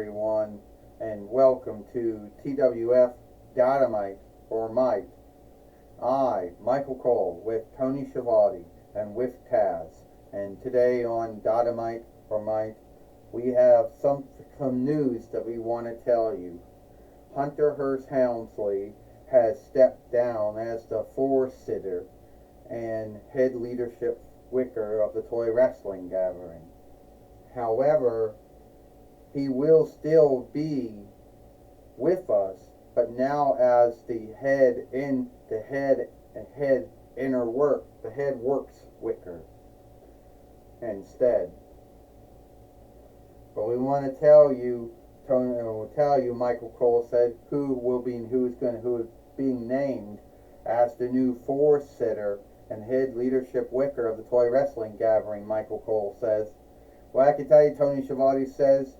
everyone, and welcome to TWF Dynamite or Might. I, Michael Cole, with Tony Schiavone and with Taz. And today on Dynamite or Might, we have some news that we want to tell you. Hunter Hearst Helmsley has stepped down as the four-sitter and head leadership wicker of the Toy Wrestling Gathering. However, he will still be with us, but now as the head works wicker instead. But we want to tell you, Michael Cole said who is being named as the new four-sitter and head leadership wicker of the Toy Wrestling Gathering. Michael Cole says. Well, I can tell you, Tony Schiavone says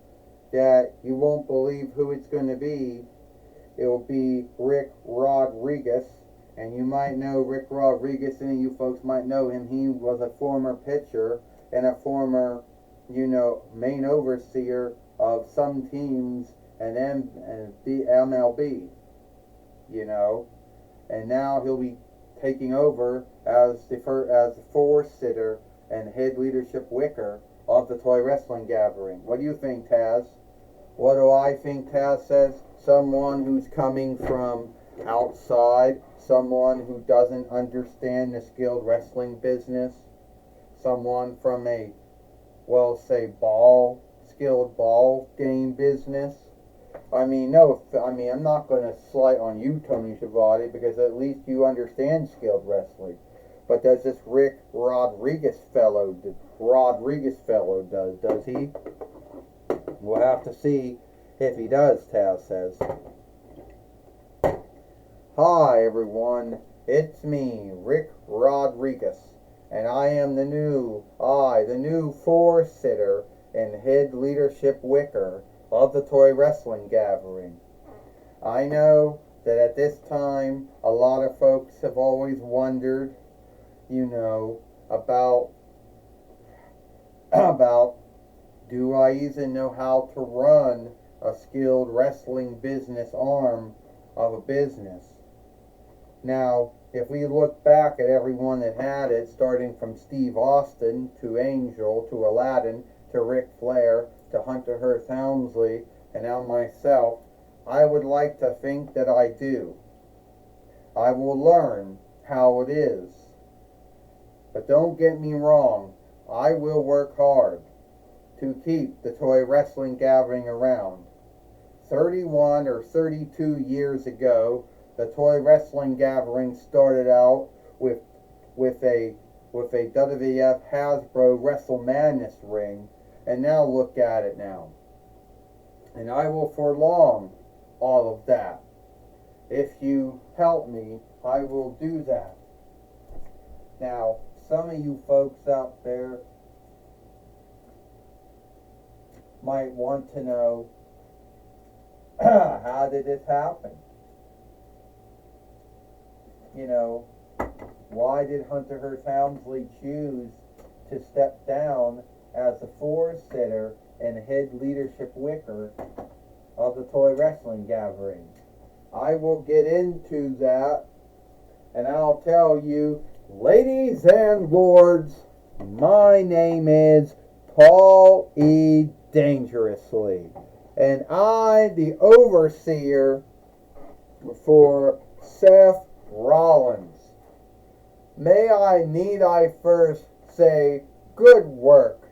that you won't believe who it's going to be. It will be Rick Rodriguez, and you might know Rick Rodriguez, and you folks might know him. He was a former pitcher and a former, main overseer of some teams and the MLB, and now he'll be taking over as the four-sitter and head leadership wicker of the Toy Wrestling Gathering. What do you think, Taz? What do I think, Taz says? Someone who's coming from outside, someone who doesn't understand the skilled wrestling business, someone from a, skilled ball game business. I'm not going to slight on you, Tony Schiavone, because at least you understand skilled wrestling. But does this Rick Rodriguez fellow does he? We'll have to see if he does, Taz says. Hi everyone, it's me, Rick Rodriguez, and I am the new four-sitter and head leadership wicker of the Toy Wrestling Gathering. I know that at this time a lot of folks have always wondered, about do I even know how to run a skilled wrestling business arm of a business? Now, if we look back at everyone that had it, starting from Steve Austin to Angel to Aladdin to Ric Flair to Hunter Hearst Helmsley and now myself, I would like to think that I do. I will learn how it is. But don't get me wrong, I will work hard to keep the Toy Wrestling Gathering around. 31 or 32 years ago, the Toy Wrestling Gathering started out with a WWF Hasbro Wrestle Madness ring, and now look at it now. And I will prolong all of that. If you help me, I will do that. Now, some of you folks out there might want to know, how did this happen? Why did Hunter Hearst Helmsley choose to step down as the four-sitter and head leadership wicker of the Toy Wrestling Gathering? I will get into that, and I'll tell you, ladies and lords, my name is Paul E. Dangerously, and I, the overseer for Seth Rollins. Need I first say good work,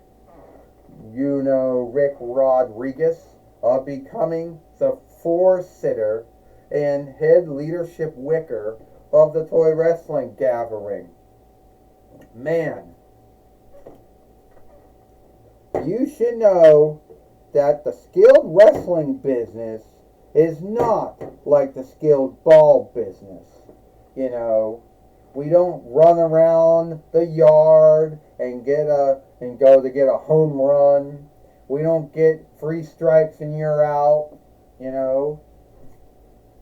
Rick Rodriguez, of becoming the four-sitter and head leadership wicker of the Toy Wrestling Gathering. Man, you should know that the skilled wrestling business is not like the skilled ball business. We don't run around the yard and go to get a home run. We don't get free strikes and you're out.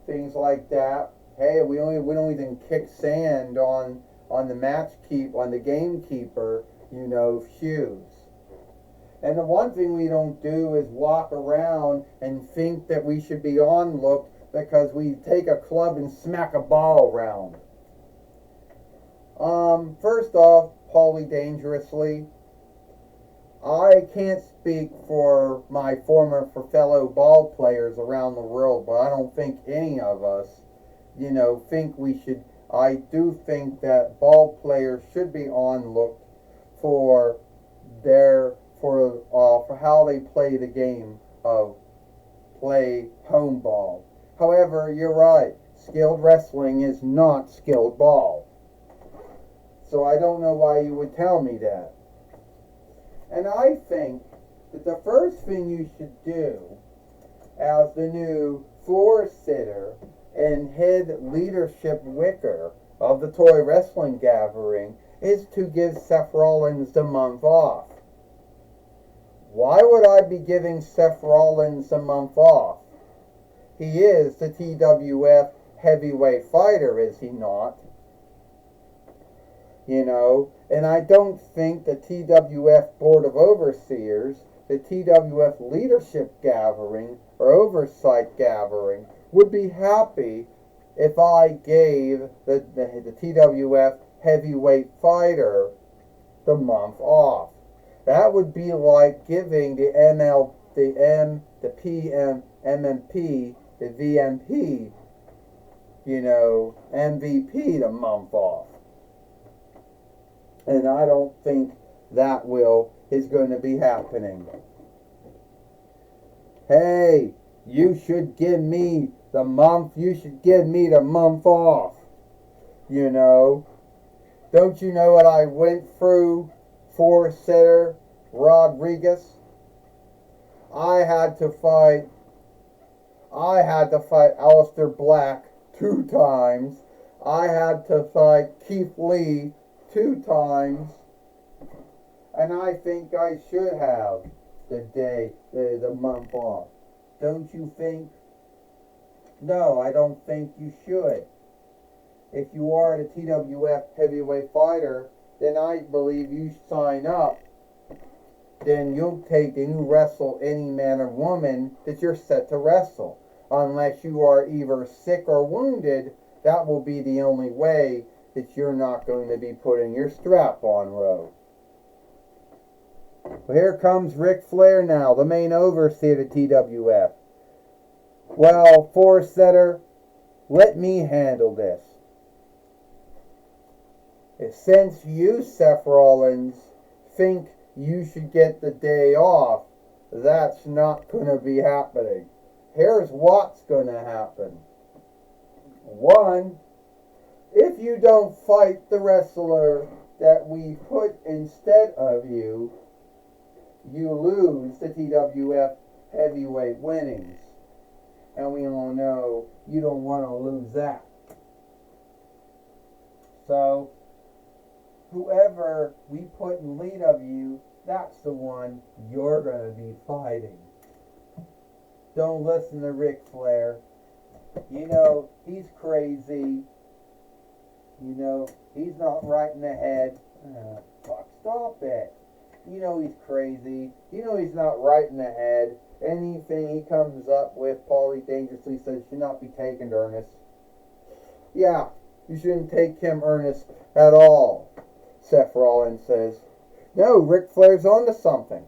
Things like that. Hey, we don't even kick sand on the gamekeeper, shoes. And the one thing we don't do is walk around and think that we should be onlooked because we take a club and smack a ball around. First off, Paulie Dangerously, I can't speak for my former for fellow ball players around the world, but I don't think any of us, think we should. I do think that ball players should be onlooked for for how they play the game of play home ball. However, you're right. Skilled wrestling is not skilled ball. So I don't know why you would tell me that. And I think that the first thing you should do as the new floor sitter and head leadership wicker of the Toy Wrestling Gathering is to give Seth Rollins the month off. Why would I be giving Seth Rollins a month off? He is the TWF heavyweight fighter, is he not? And I don't think the TWF Board of Overseers, the TWF Leadership Gathering, or Oversight Gathering, would be happy if I gave the TWF heavyweight fighter the month off. That would be like giving the PM, MMP, the VMP, MVP the month off. And I don't think that is going to be happening. Hey, you should give me the month off. Don't you know what I went through for Setter Rodriguez? I had to fight Aleister Black 2 times. I had to fight Keith Lee 2 times. And I think I should have the month off. Don't you think? No, I don't think you should. If you are the TWF heavyweight fighter, then I believe you sign up. Then you'll wrestle any man or woman that you're set to wrestle. Unless you are either sick or wounded, that will be the only way that you're not going to be putting your strap on, Roe. Well, here comes Ric Flair now, the main overseer of TWF. Well, Force Setter, let me handle this. Since you, Seth Rollins, think you should get the day off, that's not going to be happening. Here's what's going to happen. 1, if you don't fight the wrestler that we put instead of you, you lose the TWF heavyweight winnings. And we all know you don't want to lose that. So, whoever we put in lead of you, that's the one you're going to be fighting. Don't listen to Ric Flair. He's crazy. He's not right in the head. Stop it. He's crazy. He's not right in the head. Anything he comes up with, Paulie Dangerously says, should not be taken earnest. Yeah, you shouldn't take him earnest at all, Seth Rollins says. No, Ric Flair's onto something.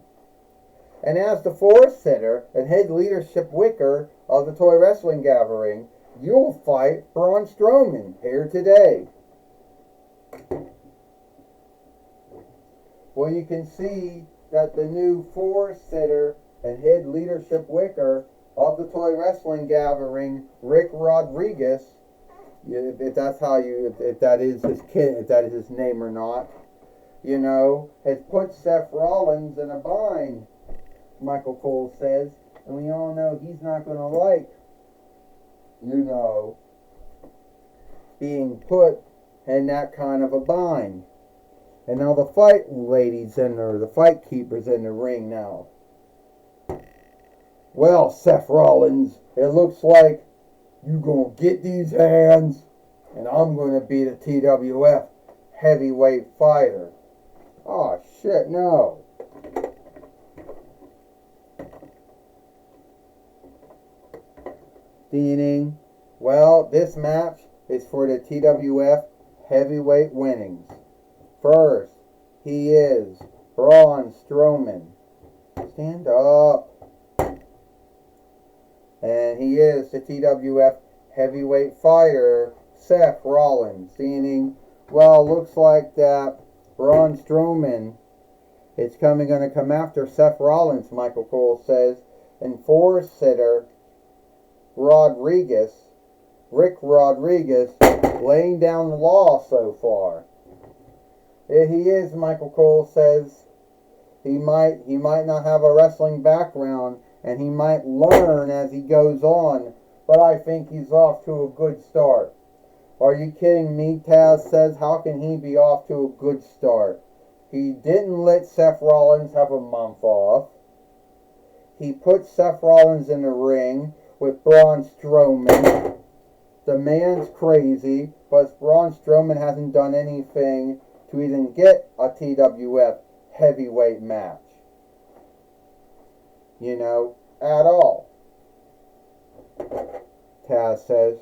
And as the Force Sitter and head leadership wicker of the Toy Wrestling Gathering, you'll fight Braun Strowman here today. Well, you can see that the new Force Sitter and head leadership wicker of the Toy Wrestling Gathering, Rick Rodriguez, if that is his name or not, has put Seth Rollins in a bind, Michael Cole says, and we all know he's not going to like, being put in that kind of a bind. And now the the fight keeper's in the ring now. Well, Seth Rollins, it looks like you gonna get these hands, and I'm gonna be the TWF heavyweight fighter. Oh shit, no. Ding ding. Well, this match is for the TWF heavyweight winnings. First, he is Braun Strowman. Stand up. And he is the TWF heavyweight fighter, Seth Rollins. Seeing, well, looks like that Braun Strowman is going to come after Seth Rollins, Michael Cole says. And four-sitter Rick Rodriguez, laying down the law so far. He is, Michael Cole says. He might not have a wrestling background, and he might learn as he goes on, but I think he's off to a good start. Are you kidding me? Taz says, how can he be off to a good start? He didn't let Seth Rollins have a month off. He put Seth Rollins in the ring with Braun Strowman. The man's crazy, but Braun Strowman hasn't done anything to even get a TWF heavyweight match. You know, at all. Taz says,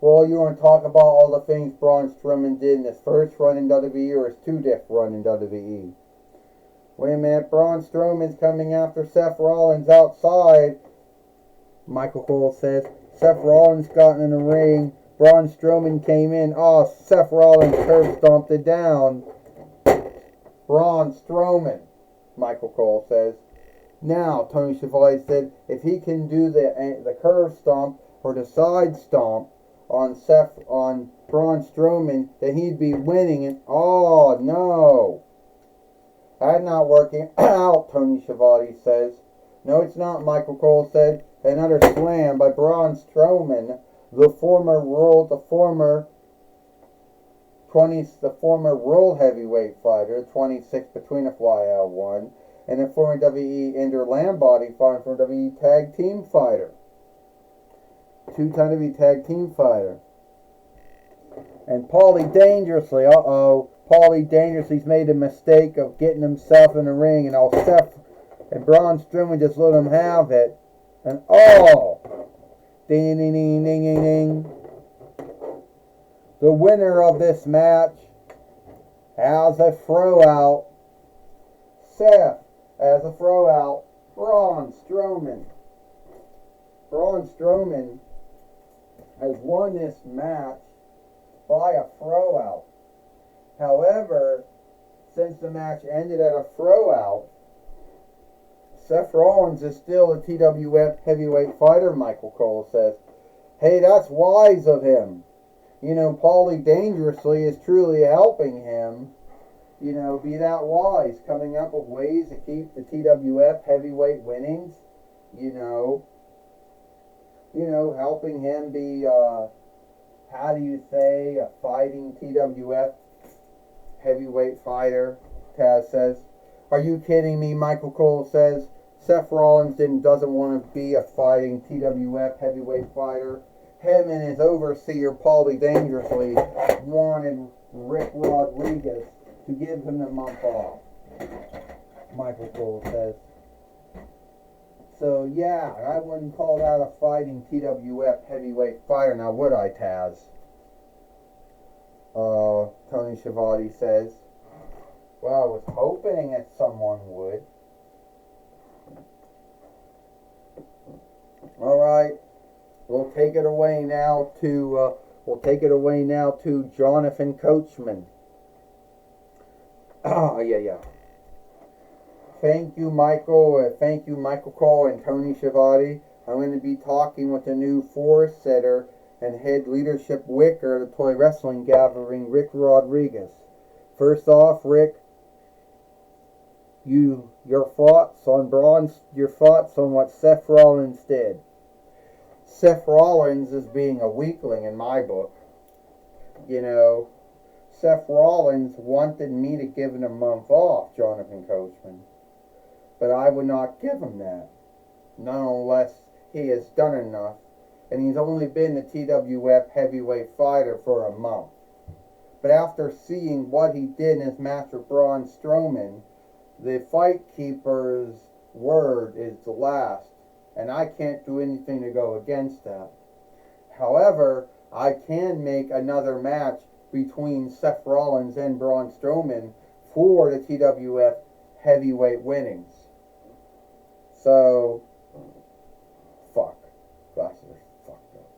well, you want to talk about all the things Braun Strowman did in his first run in WWE or his two-diff run in WWE? Wait a minute, Braun Strowman's coming after Seth Rollins outside. Michael Cole says, Seth Rollins got in the ring. Braun Strowman came in. Oh, Seth Rollins curb stomped it down. Braun Strowman, Michael Cole says. Now, Tony Schiavone said, if he can do the curve stomp or the side stomp on Braun Strowman, then he'd be winning it. Oh, no. That's not working out, Tony Schiavone says. No, it's not, Michael Cole said. Another slam by Braun Strowman, the former world heavyweight fighter, 26 between FYL1, and a former WWE Inter Land Body fighter for WWE Tag Team Fighter. Two-time WWE Tag Team Fighter. And Paulie Dangerously's made the mistake of getting himself in the ring, and Seth and Braun Strowman just let him have it. And ding ding ding ding ding ding. The winner of this match has a throw out. Seth as a throw out. Braun Strowman. Braun Strowman has won this match by a throw out. However, since the match ended at a throw out, Seth Rollins is still a TWF heavyweight fighter, Michael Cole says. Hey, that's wise of him. You know, Paulie Dangerously is truly helping him, you know, be that wise, coming up with ways to keep the TWF heavyweight winnings, you know, helping him be, how do you say, a fighting TWF heavyweight fighter, Taz says. Are you kidding me? Michael Cole says. Seth Rollins doesn't want to be a fighting TWF heavyweight fighter. Him and his overseer, Paulie Dangerously, wanted Rick Rodriguez to give him the month off, Michael Cole says. So, yeah, I wouldn't call that a fighting TWF heavyweight fighter. Now, would I, Taz? Tony Schiavone says. Well, I was hoping that someone would. All right, we'll take it away now to Jonathan Coachman. Yeah. Thank you, Michael. Thank you, Michael Cole and Tony Schiavone. I'm going to be talking with the new four-setter and head leadership wicker of the Toy Wrestling Gathering, Rick Rodriguez. First off, Rick, your thoughts on what Seth Rollins did. Seth Rollins is being a weakling in my book. You know, Seth Rollins wanted me to give him a month off, Jonathan Coachman. But I would not give him that. Not unless he has done enough. And he's only been the TWF heavyweight fighter for a month. But after seeing what he did in his match with Braun Strowman, the Fight Keeper's word is the last. And I can't do anything to go against that. However, I can make another match between Seth Rollins and Braun Strowman for the TWF heavyweight winnings. So, fuck. Glasses are fucked up.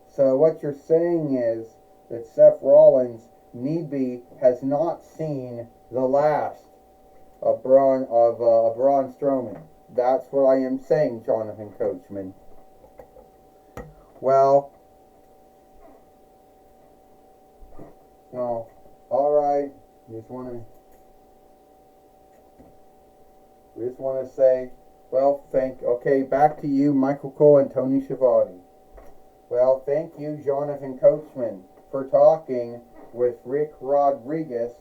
So what you're saying is that Seth Rollins has not seen the last of Braun Strowman. That's what I am saying, Jonathan Coachman. Well, no, all right. We just want to say, well, okay, back to you, Michael Cole and Tony Schiavone. Well, thank you, Jonathan Coachman, for talking with Rick Rodriguez,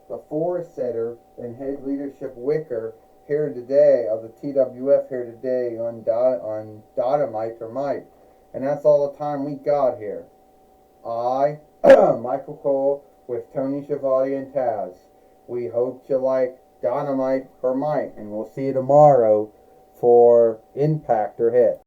the force setter and head leadership wicker here today of the TWF here today on Dynamite or Mike. And that's all the time we got here. I, Michael Cole, with Tony Schiavone and Taz. We hope you like Dynamite or Mike, and we'll see you tomorrow for Impact or Hit.